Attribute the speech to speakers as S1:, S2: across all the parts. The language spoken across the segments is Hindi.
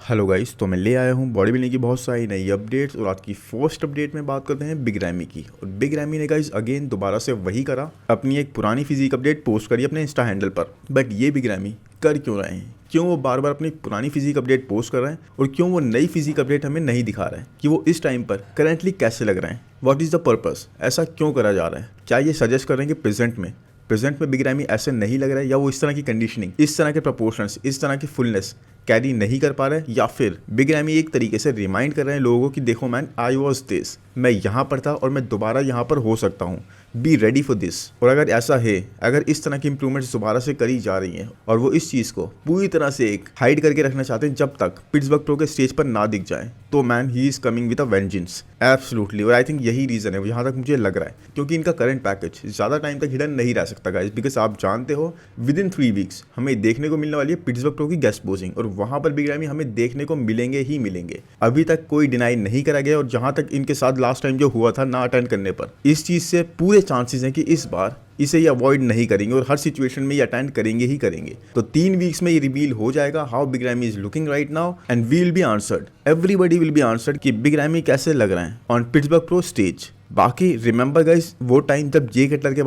S1: हेलो गाइस, तो मैं ले आया हूँ बॉडी बिल्डिंग की बहुत सारी नई अपडेट्स। और आज की फर्स्ट अपडेट में बात करते हैं बिग रैमी की। और बिग रैमी ने गाइस अगेन दोबारा से वही करा, अपनी एक पुरानी फिजिक अपडेट पोस्ट करी अपने इंस्टा हैंडल पर। बट ये बिग रैमी कर क्यों रहे हैं? क्यों वो बार बार अपनी पुरानी फिजिक अपडेट पोस्ट कर रहे हैं? और क्यों वो नई फिजिक अपडेट हमें नहीं दिखा रहे हैं कि वो इस टाइम पर करेंटली कैसे लग रहे हैं? What is the purpose? ऐसा क्यों करा जा रहा है? क्या ये सजेस्ट कर रहे हैं कि प्रेजेंट में बिग रैमी ऐसे नहीं लग रहा है, या वो इस तरह की कंडीशनिंग, इस तरह के प्रपोर्शंस, इस तरह की फुलनेस कैरी नहीं कर पा रहे हैं, या फिर बिग रैमी एक तरीके से रिमाइंड कर रहे हैं लोगों को कि देखो मैन, आई वॉज दिस, मैं यहाँ पर था और मैं दोबारा यहाँ पर हो सकता हूँ, बी रेडी फॉर दिस। और अगर ऐसा है, अगर इस तरह की इंप्रूवमेंट्स दोबारा से करी जा रही हैं और वो इस चीज़ को पूरी तरह से एक हाइड करके रखना चाहते हैं जब तक पिट्सबर्ग प्रो के स्टेज पर ना दिख जाए, तो man he is coming with a vengeance absolutely. और आई थिंक यही रीज़न है जहाँ तक मुझे लग रहा है, क्योंकि इनका करंट पैकेज ज़्यादा टाइम तक हिडन नहीं रह सकता गाइस। बिकॉज आप जानते हो विद इन 3 वीक्स हमें देखने को मिलने वाली है पिट्सबर्ग प्रो की गेस्ट पोजिंग, और वहाँ पर बिग रैमी हमें देखने को मिलेंगे ही मिलेंगे। अभी तक कोई डिनाई नहीं करा गया, और जहाँ तक इनके साथ लास्ट टाइम जो हुआ था ना अटेंड करने पर, इस चीज़ से पूरे चांसेस हैं कि इस बार इसे ये अवॉइड नहीं करेंगे और हर सिचुएशन में ये अटेंड करेंगे ही करेंगे। तो 3 वीक्स में ये रिवील हो जाएगा how big Ramy is looking right now, and we will be answered, everybody will be answered कि बिग रैमी कैसे लग रहे हैं ऑन पिट्सबर्ग प्रो स्टेज। बाकी रिमेंबर गाइस, वो टाइम जब जे कटलर के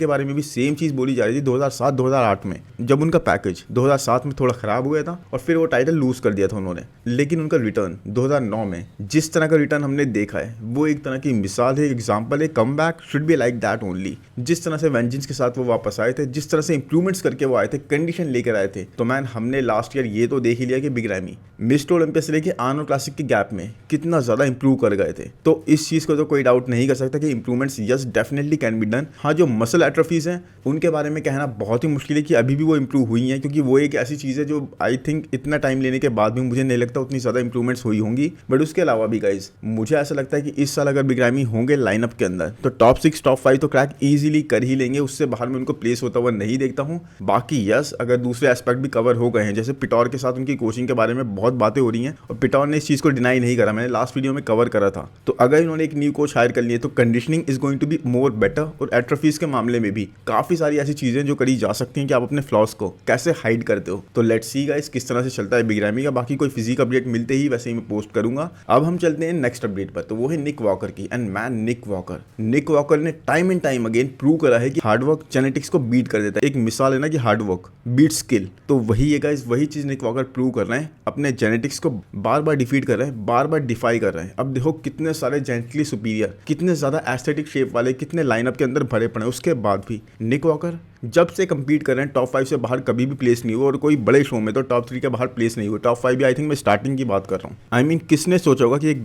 S1: बारे में भी सेम चीज़ बोली जा रही थी 2007-2008 में, जब उनका पैकेज 2007 में थोड़ा ख़राब हो गया था और फिर वो टाइटल लूज़ कर दिया था उन्होंने। लेकिन उनका रिटर्न 2009 में जिस तरह का रिटर्न हमने देखा है, वो एक तरह की मिसाल है, एग्जाम्पल है। Come back should be like that only. जिस तरह से वेंजेंस के साथ वो वापस आए थे, जिस तरह से इंप्रूवमेंट्स करके वो आए थे, कंडीशन लेकर आए थे, तो मैन हमने लास्ट ईयर ये तो देख ही लिया कि बिग रैमी मिस्टर ओलंपिया से लेके आर्नोल्ड क्लासिक के गैप में कितना ज़्यादा इंप्रूव कर गए थे। तो इस चीज़ को तो कोई डाउट नहीं कर सकता कि improvements yes definitely can be done. हाँ, जो मसल एट्रोफीज हैं उनके बारे में कहना बहुत ही मुश्किल है कि अभी भी वो इंप्रूव हुई हैं, क्योंकि वो एक ऐसी चीज़ है जो आई थिंक इतना टाइम लेने के बाद भी मुझे नहीं लगता उतनी ज़्यादा इंप्रूवमेंट्स हुई होंगी। बट उसके अलावा भी गाइज मुझे ऐसा लगता है कि इस साल अगर बिग रैमी होंगे लाइनअप के अंदर, तो टॉप 6 टॉप 5 तो क्रैक ईजिली कर ही लेंगे। उससे बाहर में उनको प्लेस होता हुआ नहीं देखता हूँ। बाकी यस, अगर दूसरे एस्पेक्ट भी कवर हो गए हैं, जैसे पिटौर के साथ उनकी कोचिंग के बारे में बहुत बातें हो रही हैं और पिटौर ने इस चीज़ को डिनाई नहीं करा, मैंने लास्ट वीडियो में कवर करा था। तो अगर इन्होंने एक न्यू कोच हायर कर लिए तो conditioning is going to be more better. और एट्रोफीज के मामले में भी काफ़ी सारी ऐसी चीज़ें जो करी जा सकती हैं कि आप अपने फ्लॉस को कैसे हाइड करते हो। तो लेट्स सी गाइस किस तरह से चलता है बिग रैमी का। बाकी कोई फिजिक अपडेट मिलते ही वैसे ही मैं पोस्ट करूंगा। अब हम चलते हैं नेक्स्ट अपडेट पर, तो वो है निक वॉकर की। एंड मैन, निक वॉकर ने time and time again prove करा है कि हार्डवर्क जेनेटिक्स को बीट कर देता है। एक मिसाल है ना कि हार्डवर्क बीट स्किल, तो वही है गाइस, वही चीज़ निक वॉकर प्रूव कर रहे हैं। अपने जेनेटिक्स को बार बार डिफीट कर रहे हैं, बार बार डिफाई कर रहे हैं। अब देखो कितने सारे जेनेटिकली सुपीरियर, कितने ज़्यादा एस्थेटिक शेप वाले, कितने लाइनअप के अंदर भरे पड़े, उसके बाद भी निक वॉकर जब से कंपीट कर रहे हैं टॉप 5 से बाहर कभी भी प्लेस नहीं हुआ। और कोई बड़े शो में तो टॉप 3 के बाहर प्लेस नहीं हुआ। टॉप 5 भी आई थिंक मैं स्टार्टिंग की बात कर रहा हूँ। आई मीन किसने सोचा होगा कि एक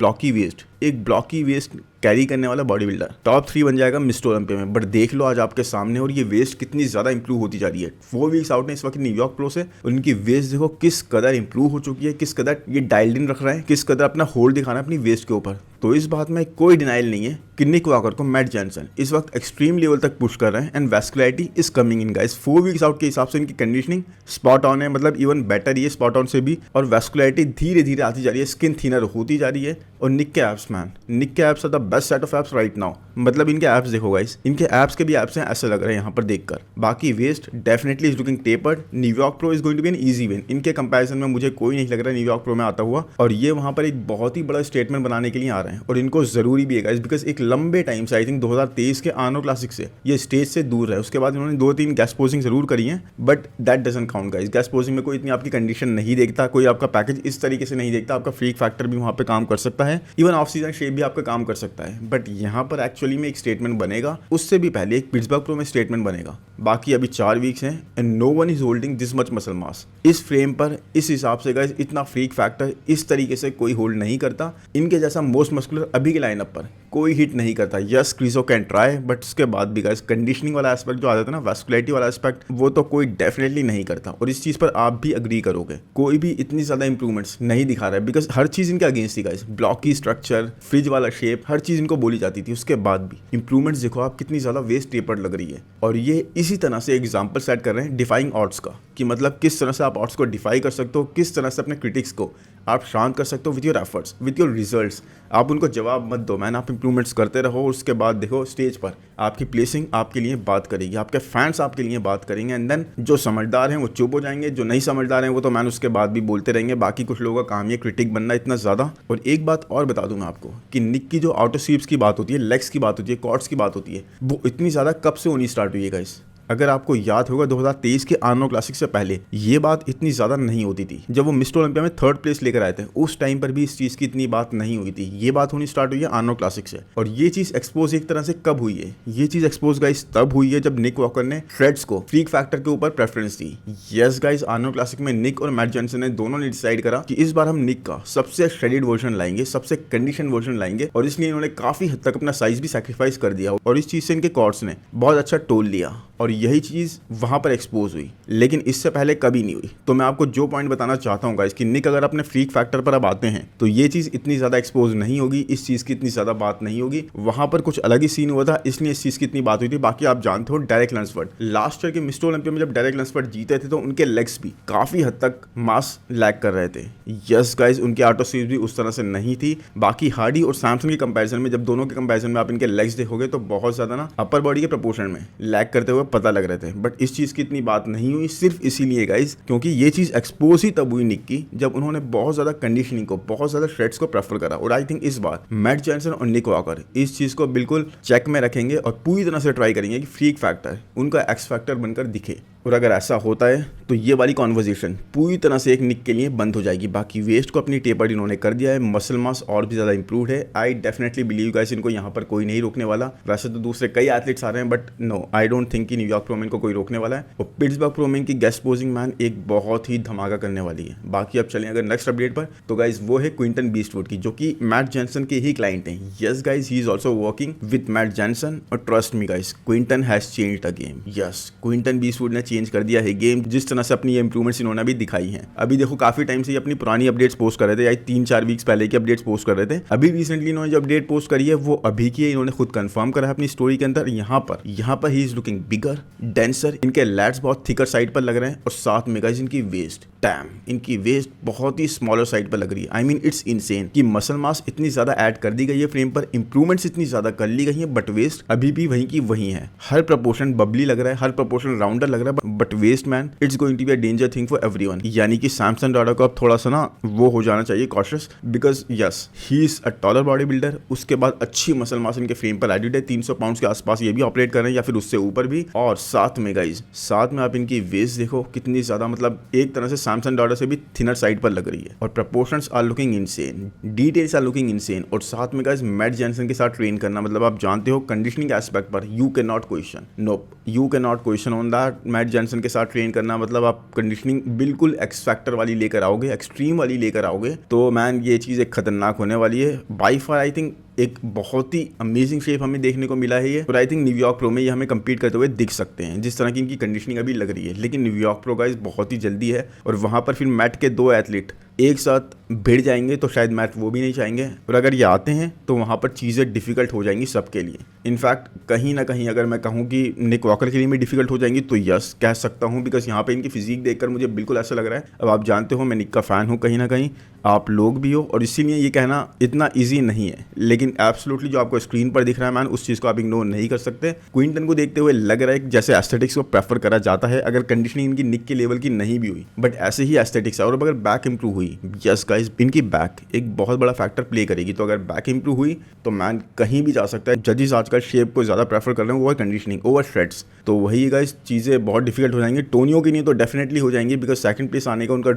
S1: ब्लॉकी वेस्ट कैरी करने वाला बॉडी बिल्डर टॉप 3 बन जाएगा मिस्टर ओलंपिया में। बट देख लो आज आपके सामने, और ये वेस्ट कितनी ज़्यादा इंप्रूव होती जा रही है। 4 वीक्स आउट ने इस वक्त न्यूयॉर्क प्रो से, और उनकी वेस्ट देखो किस कदर इंप्रूव हो चुकी है, किस कदर ये डायल्ड इन रख रहा है, किस कदर अपना होल्ड दिखाना है अपनी वेस्ट के ऊपर। तो इस बात में कोई डिनाइल नहीं है कि निक वॉकर को मैट जॉनसन इस वक्त एक्सट्रीम लेवल तक पुश कर रहे हैं। And vascularity is coming in guys. 4 weeks out के हिसाब से इनकी कंडीशनिंग स्पॉट ऑन है, मतलब इवन बेटर ही है स्पॉट ऑन से भी। और वैस्कुलरिटी धीरे धीरे आती जा रही है, स्किन थिनर होती जा रही है। और निक के एप्स मैन, निक के abs are the best set of abs right now. मतलब इनके एप्स देखो गाइस, इनके एप्स के भी एप्स हैं ऐसे लग रहे हैं यहाँ पर देखकर। बाकी waist definitely is looking tapered. New York pro is going to be an easy win. इनके कंपैरिजन में मुझे कोई नहीं लग रहा है न्यूयॉर्क प्रो में आता हुआ। और ये वहाँ पर एक बहुत ही बड़ा स्टेटमेंट बनाने के लिए आ रहे हैं, और इनको जरूरी भी है गाइस। बिकॉज एक लंबे टाइम से, आई थिंक 2023 के आर्नोल्ड क्लासिक से ये स्टेज से दूर है। उसके बाद इन्होंने 2-3 गेस्ट पोजिंग जरूर करी है, but that doesn't count guys. Guest posing में कोई इतनी आपकी कंडीशन नहीं देखता, कोई आपका पैकेज इस तरीके से नहीं देखता। आपका फ्रीक फैक्टर भी वहाँ पे काम कर सकता है, इवन ऑफ सीजन शेप भी आपका काम कर सकता है। बट यहाँ पर एक्चुअली में एक स्टेटमेंट बनेगा, उससे भी पहले एक पिट्सबर्ग प्रो में स्टेटमेंट बनेगा। बाकी अभी 4 वीक्स हैं and no one is holding this much muscle mass. इस फ्रेम पर, इस हिसाब से गाइस, इतना फ्रीक फैक्टर इस तरीके से कोई होल्ड नहीं करता। इनके जैसा मोस्ट मस्कुलर अभी के लाइनअप पर कोई हिट नहीं करता। यस, क्रिसो कैन ट्राई, बट उसके बाद भी गाइस कंडीशनिंग वाला एस्पेक्ट जो आ जाता है ना, वैस्कुलरिटी वाला एस्पेक्ट, वो तो कोई डेफिनेटली नहीं करता। और इस चीज़ पर आप भी अग्री करोगे, कोई भी इतनी ज़्यादा इंप्रूवमेंट्स नहीं दिखा रहा है। बिकॉज हर चीज़ इनके अगेंस्ट थी गाइस। ब्लॉकी स्ट्रक्चर, फ्रिज वाला शेप, हर चीज़ इनको बोली जाती थी। उसके बाद भी इंप्रूवमेंट्स देखो आप, कितनी ज़्यादा वेस्ट टेपर्ड लग रही है। और ये इसी तरह से एग्जाम्पल सेट कर रहे हैं डिफाइंग ऑड्स का, कि मतलब किस तरह से आप ऑड्स को डिफाई कर सकते हो, किस तरह से अपने क्रिटिक्स को आप शांत कर सकते हो with your efforts, with your results. आप उनको जवाब मत दो मैन, आप इंप्रूवमेंट्स करते रहो। उसके बाद देखो स्टेज पर आपकी प्लेसिंग आपके लिए बात करेगी, आपके फैंस आपके लिए बात करेंगे। एंड देन जो समझदार हैं वो चुप हो जाएंगे, जो नहीं समझदार हैं वो तो मैन उसके बाद भी बोलते रहेंगे। बाकी कुछ लोगों का काम ये क्रिटिक बनना इतना ज़्यादा। और एक बात और बता दूं मैं आपको कि निक की जो आउटर स्वीप्स की बात होती है, लेग्स की बात होती है, कॉर्ड्स की बात होती है, वो इतनी ज़्यादा कब से होनी स्टार्ट हुई है गाइस। अगर आपको याद होगा 2023 के आर्नो क्लासिक से पहले ये बात इतनी ज़्यादा नहीं होती थी। जब वो मिस्टर ओलंपिया में 3rd प्लेस लेकर आए थे उस टाइम पर भी इस चीज़ की इतनी बात नहीं हुई थी। ये बात होनी स्टार्ट हुई है आर्नो क्लासिक से। और ये चीज़ एक्सपोज एक तरह से कब हुई है, ये चीज़ एक्सपोज गाइस तब हुई है जब निक वॉकर ने श्रेड्स को फ्रीक फैक्टर के ऊपर प्रेफरेंस दी। यस गाइस, आर्नो क्लासिक में निक और मैट जॉनसन ने दोनों ने डिसाइड करा कि इस बार हम निक का सबसे श्रेडेड वर्जन लाएंगे, सबसे कंडीशन वर्जन लाएंगे। और इसलिए इन्होंने काफी हद तक अपना साइज भी सैक्रिफाइस कर दिया और इस चीज से इनके कॉर्ड्स ने बहुत अच्छा टोल लिया और यही चीज वहां पर एक्सपोज हुई। लेकिन इससे पहले कभी नहीं हुई। तो मैं आपको जो पॉइंट बताना चाहता हूँ गाइस कि निक अगर अपने फ्रीक फैक्टर पर अब आते हैं तो ये चीज इतनी ज्यादा एक्सपोज नहीं होगी, इस चीज की इतनी ज्यादा बात नहीं होगी। वहां पर कुछ अलग ही सीन हुआ था, इसलिए इस चीज की इतनी बात हुई थी। बाकी आप जानते हो डेरेक लंसफोर्ड लास्ट ईयर के मिस्टर ओलंपिया में जब डेरेक लंसफोर्ड जीते थे तो उनके लेग्स भी काफी हद तक मास लैग कर रहे थे। यस गाइस, उनकी आउटर स्वीप भी उस तरह से नहीं थी। बाकी हार्डी और सैमसन के कंपैरिजन में, जब दोनों के कंपैरिजन में आप इनके लेग्स देखोगे तो बहुत ज्यादा ना अपर बॉडी के प्रोपोर्शन में लैग करते हुए पता लग रहे थे। बट इस चीज की इतनी बात नहीं हुई, सिर्फ इसीलिए गाइस क्योंकि ये चीज एक्सपोज ही तब हुई निक की जब उन्होंने बहुत ज्यादा कंडीशनिंग को, बहुत ज्यादा श्रेड्स को प्रेफर करा। और आई थिंक इस बार मैट जॉनसन और निक वॉकर इस चीज को बिल्कुल चेक में रखेंगे और पूरी तरह से ट्राई करेंगे कि फ्रीक फैक्टर उनका एक्स फैक्टर बनकर दिखे। और अगर ऐसा होता है तो ये वाली कॉन्वर्जेशन पूरी तरह से एक निक के लिए बंद हो जाएगी। बाकी वेस्ट को अपनी टेपर्ड इन्होंने कर दिया है, मसल मास और भी ज्यादा इंप्रूव है। आई डेफिनेटली बिलीव गाइस इनको यहाँ पर कोई नहीं रोकने वाला। वैसे तो दूसरे कई एथलीट्स आ रहे हैं but no, I don't think कि न्यूयॉर्क प्रोमेन को कोई रोकने वाला है। और पिट्सबर्ग प्रोमेन की गेस्ट पोजिंग मैन एक बहुत ही धमाका करने वाली है। बाकी अब चलें अगर नेक्स्ट अपडेट पर तो गाइस वो है क्विंटन बीस्टवुड की, जो कि मैट जॉनसन के ही क्लाइंट हैं। Yes guys, he is also working with Matt Johnson और trust me guys, Quinton has changed the game. Yes, Quinton Beastwood ने चेंज कर दिया है गेम, जिस तरह से अपनी ये इंप्रूवमेंट्स इन्होंने भी दिखाई हैं। अभी देखो काफी टाइम से ये अपनी पुरानी अपडेट्स पोस्ट कर रहे थे, या 3-4 वीक्स पहले की अपडेट्स पोस्ट कर रहे थे। अभी रिसेंटली इन्होंने जो अपडेट पोस्ट करी है वो अभी की है, इन्होंने खुद कंफर्म करा है अपनी स्टोरी के अंदर। यहाँ पर he is looking bigger, denser, इनके लैट्स बहुत थिकर साइड पर लग रहे हैं और साथ में गाइस इनकी वेस्ट, डैम, इनकी वेस्ट बहुत ही स्मॉलर साइड पर लग रही है। आई मीन इट्स इनसेन कि मसल मास इतनी ज्यादा ऐड कर दी गई है फ्रेम पर, इंप्रूवमेंट्स इतनी ज्यादा कर ली गई है बट वेस्ट अभी भी वहीं की वहीं है। हर प्रपोर्शन बबली लग रहा है, हर प्रपोर्शन राउंडर लग रहा है, but waist man it's going to be a danger thing for everyone. यानी कि सैमसन डॉडा को अब थोड़ा सा ना वो हो जाना चाहिए cautious, because yes he is a taller body builder. उसके बाद अच्छी मसल मास इनके फ्रेम पर एडिड है, 300 पाउंड के आसपास ये भी ऑपरेट कर रहे हैं या फिर उससे ऊपर भी। और साथ में गाइज, साथ में आप इनकी वेस्ट देखो कितनी ज्यादा, मतलब एक तरह से सैमसन डॉडा से भी थिनर साइड पर लग रही है। और proportions are looking insane, details are looking insane. और साथ में गाइज मैट जॉनसन के साथ ट्रेन करना, मतलब आप जानते हो कंडीशनिंग एस्पेक्ट पर you can not question, nope, you can not question on that. Matt Johnson के साथ ट्रेन करना मतलब आप कंडीशनिंग बिल्कुल एक्स फैक्टर वाली लेकर आओगे, एक्सट्रीम वाली लेकर आओगे, तो मैन ये चीज़ एक खतरनाक होने वाली है। बाई फार आई थिंक एक बहुत ही अमेजिंग शेप हमें देखने को मिला है ये। और आई थिंक न्यूयॉर्क प्रो में ये हमें कम्पीट करते हुए दिख सकते हैं, जिस तरह की इनकी कंडीशनिंग अभी लग रही है। लेकिन न्यूयॉर्क प्रो गाइस बहुत ही जल्दी है और वहाँ पर फिर मैट के 2 एथलीट एक साथ भिड़ जाएंगे तो शायद मैट वो भी नहीं चाहेंगे। और अगर ये आते हैं तो वहाँ पर चीज़ें डिफिकल्ट हो जाएंगी सबके लिए। इनफैक्ट कहीं ना कहीं अगर मैं कहूँ कि निक वॉकर के लिए भी डिफिकल्ट हो जाएंगी तो यस कह सकता हूँ, बिकॉज यहाँ पे इनकी फिजिक देखकर मुझे बिल्कुल ऐसा लग रहा है। अब आप जानते हो मैं निक का फ़ैन हूँ, कहीं ना कहीं आप लोग भी हो, और इसीलिए ये कहना इतना ईजी नहीं है। लेकिन एब्सोल्युटली जो आपको स्क्रीन पर दिख रहा है मैन, उस चीज़ को आप इग्नोर नहीं कर सकते। क्विंटन को देखते हुए लग रहा है जैसे एस्थेटिक्स को प्रेफर करा जाता है, अगर कंडीशनिंग इनकी निक के लेवल की नहीं भी हुई बट ऐसे ही एस्थेटिक्स है। और अगर बैक इंप्रूव हुई, यस गाइस इनकी बैक एक बहुत बड़ा फैक्टर प्ले करेगी। तो अगर बैक इंप्रूव हुई तो मैन कहीं भी जा सकता है। जजेस आजकल शेप को ज़्यादा प्रेफर कर रहे हैं ओवर कंडीशनिंग, ओवर श्रेड्स। तो वही गाइस चीज़ें बहुत डिफिकल्ट हो जाएंगी। टोनियो की नहीं तो डेफिनेटली हो जाएंगी, बिकॉज सेकंड प्लेस आने का उनका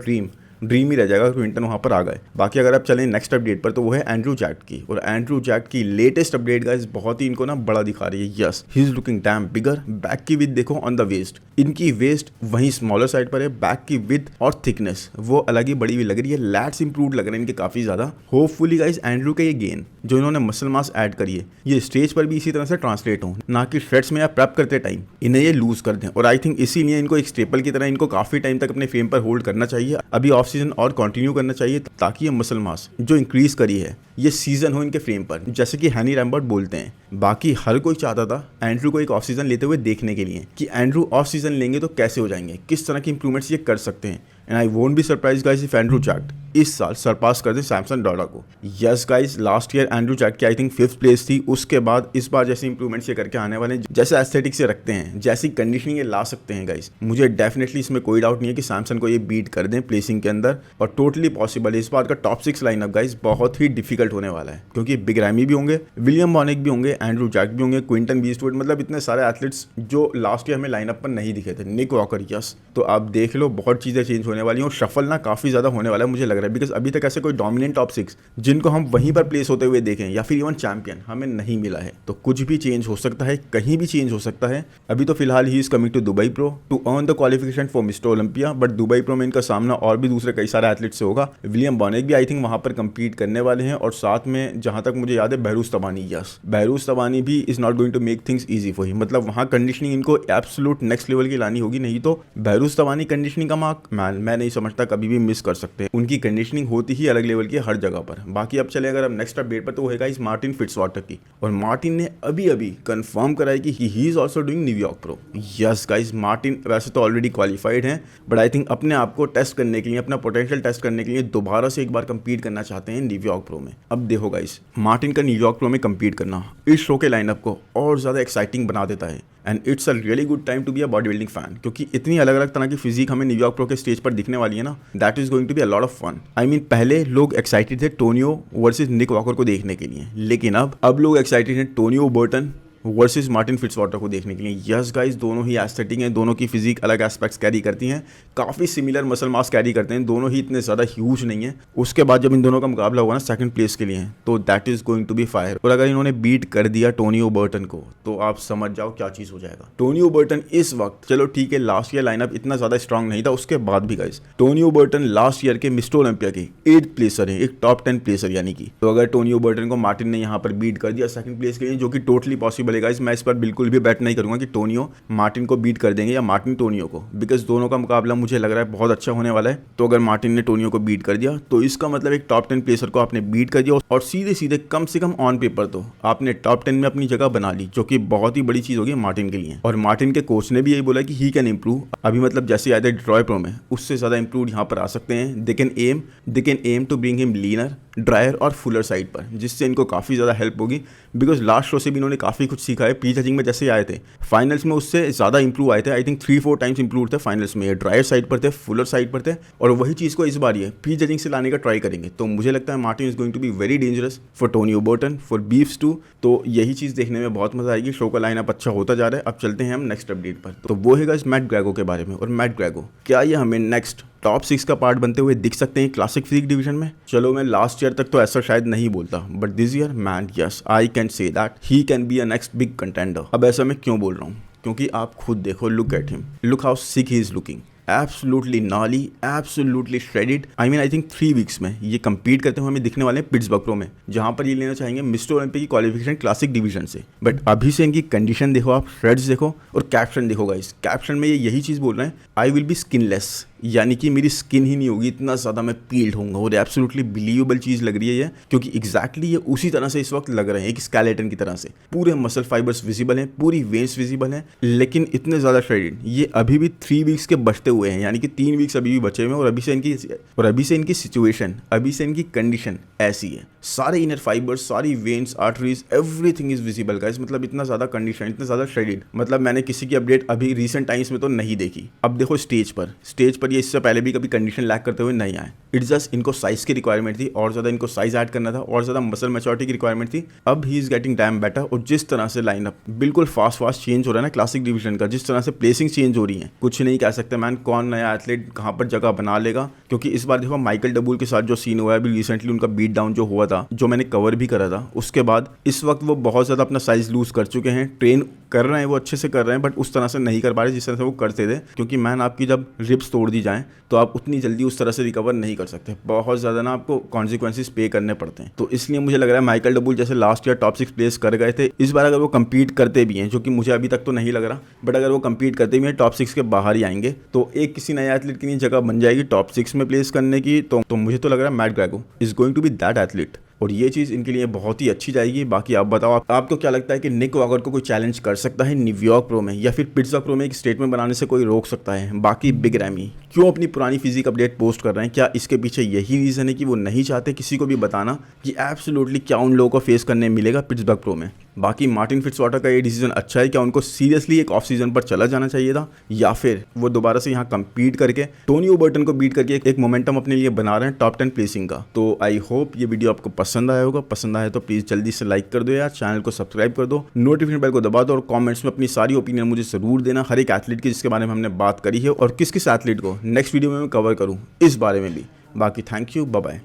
S1: ड्रीम ही रह जाएगा, क्विंटन वहाँ पर आ गए। बाकी अगर आप चलें नेक्स्ट अपडेट पर तो वो है एंड्रू जैक्ट की। और एंड्रू जैक्ट की लेटेस्ट अपडेट गाइस बहुत ही इनको ना बड़ा दिखा रही है। Yes he is looking dam bigger. Back की विथ देखो ऑन द वेस्ट, इनकी वेस्ट वहीं स्मॉलर साइड पर है, बैक की विथ और थिकनेस वो अलग ही बड़ी हुई लग रही है। लैट्स इंप्रूव लग रहे हैं इनके काफ़ी ज़्यादा। होपफुली गाइस एंड्रू के ये गेन जो इन्होंने मसल मास ऐड करी है ये स्टेज पर भी इसी तरह से ट्रांसलेट हो, ना कि श्रेड्स में या प्रेप करते टाइम इन्हें ये लूज कर दें। और आई थिंक इसीलिए इनको एक स्टेपल की तरह इनको काफ़ी टाइम तक अपने फेम पर होल्ड करना चाहिए। अभी ऑफ सीजन और कंटिन्यू करना चाहिए ताकि ये मसल मास जो इंक्रीज करी है ये सीजन हो इनके फ्रेम पर, जैसे कि हैनी रैम्बर्ट बोलते हैं। बाकी हर कोई चाहता था एंड्रू को एक ऑफ सीजन लेते हुए देखने के लिए कि एंड्रू ऑफ सीजन लेंगे तो कैसे हो जाएंगे, किस तरह की इंप्रूवमेंट्स ये कर सकते हैं। And I won't be surprise guys if Andrew chat इस साल सरपास कर दे सैमसन डॉला को। Yes guys, last year Andrew chat की आई थिंक 5th प्लेस थी। उसके बाद इस बार जैसे इंप्रूवमेंट्स ये करके आने वाले हैं, जैसे एस्थेटिक्स से रखते हैं, जैसी कंडीशनिंग ये ला सकते हैं गाइस, मुझे डेफिनेटली इसमें कोई डाउट नहीं है कि सैमसन को ये बीट कर दें प्लेसिंग के अंदर, और टोटली पॉसिबल है। इस बार का टॉप 6 लाइनअप गाइस बहुत ही डिफिकल्ट होने वाला है, क्योंकि बिग रैमी भी होंगे, विलियम बॉनिक भी होंगे, एंड्रू चैट भी होंगे, क्विंटन बीस्टवुड, मतलब इतने सारे एथलीट्स जो लास्ट ईयर हमें लाइनअप पर नहीं दिखे थे। निक वॉकर, यस, तो आप देख लो बहुत चीज़ें चेंज होने वाली हैं, और शफल ना काफ़ी ज़्यादा होने वाला है मुझे लग रहा है, बिकॉज अभी तक ऐसे कोई डोमिनेंट टॉप 6 जिनको हम वहीं पर प्लेस होते हुए देखें या फिर इवन चैंपियन हमें नहीं मिला है। तो कुछ भी चेंज हो सकता है, कहीं भी चेंज हो सकता है। अभी तो फिलहाल he is coming to Dubai pro to earn the qualification for mister Olympia, but Dubai pro में इनका सामना और भी दूसरे कई सारे एथलीट से होगा। विलियम बॉनिक भी आई थिंक वहां पर कंपीट करने वाले हैं, और साथ में जहां तक मुझे याद है बहरूस तबानी, यस, बहरूस तबानी भी is not going to make things easy for him, मतलब वहां कंडीशनिंग इनको एब्सोल्यूट नेक्स्ट लेवल की लानी होगी, नहीं तो बहरूस तबानी कंडीशनिंग का मार्क मैं नहीं समझता कभी भी मिस कर सकते हैं। उनकी कंडीशनिंग होती ही अलग लेवल की हर जगह पर। बाकी अब चले अगर अब नेक्स्ट अपडेट पर, तो होगा इस मार्टिन फिट्जवाटर की, और मार्टिन ने अभी कंफर्म करा है कि he is also doing New York pro. Yes guys, Martin वैसे तो ऑलरेडी क्वालिफाइड हैं, बट आई थिंक अपने आप को टेस्ट करने के लिए, अपना पोटेंशियल टेस्ट करने के लिए दोबारा से एक बार कंपीट करना चाहते हैं न्यूयॉर्क प्रो में। अब देखो गाइस, मार्टिन का न्यूयॉर्क प्रो में कंपीट करना इस शो के लाइनअप को और ज़्यादा एक्साइटिंग बना देता है, and it's a really good time to be a body building fan, क्योंकि इतनी अलग अलग तरह की फिजिक हमें न्यूयॉर्क प्रो के स्टेज पर दिखने वाली है ना, that is going to be a lot of fun. I mean पहले लोग एक्साइटेड थे टोनियो वर्सेस निक वॉकर को देखने के लिए, लेकिन अब लोग एक्साइटेड हैं टोनियो बर्टन वर्सेस मार्टिन फिट्जवाटर को देखने के लिए। यस गाइस, दोनों ही एस्थेटिक हैं, दोनों की फिजिक अलग एस्पेक्ट्स कैरी करती हैं, काफ़ी सिमिलर मसल मास कैरी करते हैं, दोनों ही इतने ज़्यादा ह्यूज नहीं है। उसके बाद जब इन दोनों का मुकाबला होगा ना सेकंड प्लेस के लिए, तो that is going to be fire. और अगर इन्होंने बीट कर दिया टोनियो बर्टन को, तो आप समझ जाओ क्या चीज़ हो जाएगा। टोनियो बर्टन इस वक्त, चलो ठीक है, लास्ट ईयर लाइनअप इतना ज़्यादा स्ट्रांग नहीं था, उसके बाद भी guys Tonio Burton last year के मिस्टर ओलंपिया के 8th प्लेसर है, एक टॉप 10 प्लेसर यानी कि। तो अगर टोनियो बर्टन को मार्टिन ने यहाँ पर बीट कर दिया सेकंड प्लेस के लिए, जो कि टोटली पॉसिबल है गाइस, मैं इस पर बिल्कुल भी बैट नहीं करूंगा कि टोनियो मार्टिन को बीट कर देंगे या मार्टिन टोनियो को, बिकॉज दोनों का मुकाबला मुझे लग रहा है बहुत अच्छा होने वाला है। तो अगर मार्टिन ने टोनियो को बीट कर दिया, तो इसका मतलब एक टॉप 10 प्लेसर को आपने बीट कर दिया, और सीधे सीधे कम से कम ऑन पेपर तो आपने टॉप 10 में अपनी जगह बना ली, जो कि बहुत ही बड़ी चीज होगी मार्टिन के लिए। और मार्टिन के कोच ने भी यही बोला कि ही कैन इंप्रूव, अभी मतलब जैसे आए थे डिट्रॉय प्रो में, उससे ज्यादा इंप्रूव यहाँ पर आ सकते हैं। They can aim to bring him leaner, drier और फुलर साइड पर, जिससे इनको काफ़ी ज़्यादा हेल्प होगी, बिकॉज लास्ट शो से भी इन्होंने काफ़ी कुछ सीखा है। प्री जजिंग में जैसे आए थे, फाइनल्स में उससे ज़्यादा इंप्रूव आए थे, आई थिंक 3-4 टाइम्स इंप्रूव थे फाइनल्स में। ड्रायर साइड पर थे, फुलर साइड पर थे, और वही चीज़ को इस बार ये प्री जजिंग से लाने का ट्राई करेंगे। तो मुझे लगता है Martin is going to be very dangerous for Tonio Burton, for beefs too. तो यही चीज़ देखने में बहुत मजा आएगी। शो का लाइनअप अच्छा होता जा रहा है। अब चलते हैं हम नेक्स्ट अपडेट पर, तो वो है गाइस मैट ग्रेगो के बारे में। और मैट ग्रेगो, क्या ये हमें नेक्स्ट टॉप 6 का पार्ट बनते हुए दिख सकते हैं क्लासिक फिजिक डिवीजन में? चलो मैं लास्ट ईयर तक तो ऐसा शायद नहीं बोलता, but this year man yes, I can say that he can be a next big contender. अब ऐसा मैं क्यों बोल रहा हूँ? क्योंकि आप खुद देखो, look at him, look how sick he is looking, absolutely gnarly, absolutely shredded. I mean I think 3 weeks में ये कंपीट करते हुए हमें दिखने वाले हैं पिट्सबर्ग प्रो में, जहां पर ये लेना चाहेंगे मिस्टर ओलंपिया की क्वालिफिकेशन क्लासिक डिवीजन से। बट अभी से इनकी कंडीशन देखो आप, श्रेड्स देखो, और कैप्शन देखो गाइस। कैप्शन में ये यही चीज़ बोल रहे हैं, आई विल बी स्किनलेस, यानी कि मेरी स्किन ही नहीं होगी, इतना ज़्यादा मैं पील्ड होऊंगा। और एब्सोल्युटली बिलीवेबल चीज़ लग रही है ये, क्योंकि एग्जैक्टली ये उसी तरह से इस वक्त लग रहे हैं, एक स्केलेटन की तरह से। पूरे मसल फाइबर्स विजिबल हैं, पूरी वेन्स विजिबल हैं, लेकिन इतने ज़्यादा श्रेडेड। ये अभी भी 3 वीक्स के बचते हुए हैं, यानी कि 3 वीक्स अभी भी बचे हुए हैं। और अभी से इनकी सिचुएशन, अभी से इनकी कंडीशन ऐसी है, सारे इनर फाइबर्स, सारी veins, arteries, everything is visible guys. मतलब इतना ज़्यादा कंडीशन, इतना ज़्यादा श्रेडेड, मतलब मैंने किसी की अपडेट अभी रिसेंट टाइम्स में तो नहीं देखी। अब देखो स्टेज पर ये इससे पहले भी कभी कंडीशन लैक करते हुए नहीं आए। इट्स जस्ट इनको साइज की रिक्वायरमेंट थी, और ज़्यादा इनको साइज ऐड करना था, और ज़्यादा मसल मैच्योरिटी की रिक्वायरमेंट थी। अब he is getting dam better. और जिस तरह से लाइनअप बिल्कुल फास्ट चेंज हो रहा है ना क्लासिक डिवीजन का, जिस तरह से प्लेसिंग चेंज हो रही है, कुछ नहीं कह सकते मैन कौन नया एथलीट कहाँ पर जगह बना लेगा। क्योंकि इस बार देखो माइकल डबूल के साथ जो सीन हुआ है अभी रिसेंटली, उनका बीट डाउन जो हुआ था, जो मैंने कवर भी करा था, उसके बाद इस वक्त वो बहुत ज़्यादा अपना साइज लूज कर चुके हैं। ट्रेन कर रहे हैं, वो अच्छे से कर रहे हैं, बट उस तरह से नहीं कर पा रहे जिस तरह से वो करते थे। क्योंकि मैन आपकी जब रिब्स तोड़ दी जाएं, तो आप उतनी जल्दी उस तरह से रिकवर नहीं कर सकते, बहुत ज़्यादा ना आपको कॉन्सिक्वेंसेस पे करने पड़ते हैं। तो इसलिए मुझे लग रहा है माइकल डबूल जैसे लास्ट ईयर टॉप 6 प्लेस कर गए थे, इस बार अगर वो कंपीट करते भी हैं, जो कि मुझे अभी तक तो नहीं लग रहा, बट अगर वो कंपीट करते भी हैं टॉप 6 के बाहर ही आएंगे, तो एक किसी नए एथलीट की नहीं जगह बन जाएगी टॉप 6 में प्लेस करने की। तो मुझे तो लग रहा है Matt Grego is going to be that athlete और ये चीज़ इनके लिए बहुत ही अच्छी जाएगी। बाकी आप बताओ, आपको क्या लगता है कि निक वॉकर को कोई चैलेंज कर सकता है न्यूयॉर्क प्रो में, या फिर पिट्सबर्ग प्रो में एक स्टेटमेंट बनाने से कोई रोक सकता है? बाकी बिग रैमी क्यों अपनी पुरानी फिजिक अपडेट पोस्ट कर रहे हैं? क्या इसके पीछे यही रीज़न है कि वो नहीं चाहते किसी को भी बताना कि एब्सोल्युटली क्या उन लोगों को फेस करने मिलेगा पिट्सबर्ग प्रो में? बाकी मार्टिन फिट्जवाटर का ये डिसीजन अच्छा है। क्या उनको सीरियसली एक ऑफ सीजन पर चला जाना चाहिए था, या फिर वो दोबारा से यहाँ कंपीट करके टोनी ओबर्टन को बीट करके एक मोमेंटम अपने लिए बना रहे हैं टॉप 10 प्लेसिंग का? तो आई होप ये वीडियो आपको पसंद आया होगा। पसंद आया तो प्लीज़ जल्दी से लाइक कर दो यार, चैनल को सब्सक्राइब कर दो, नोटिफिकेशन बेल को दबा दो और कॉमेंट्स में अपनी सारी ओपिनियन मुझे जरूर देना हर एक एथलीट की जिसके बारे में हमने बात करी है, और किस किस एथलीट को नेक्स्ट वीडियो में मैं कवर करूँ इस बारे में भी। बाकी थैंक यू, बाय बाय।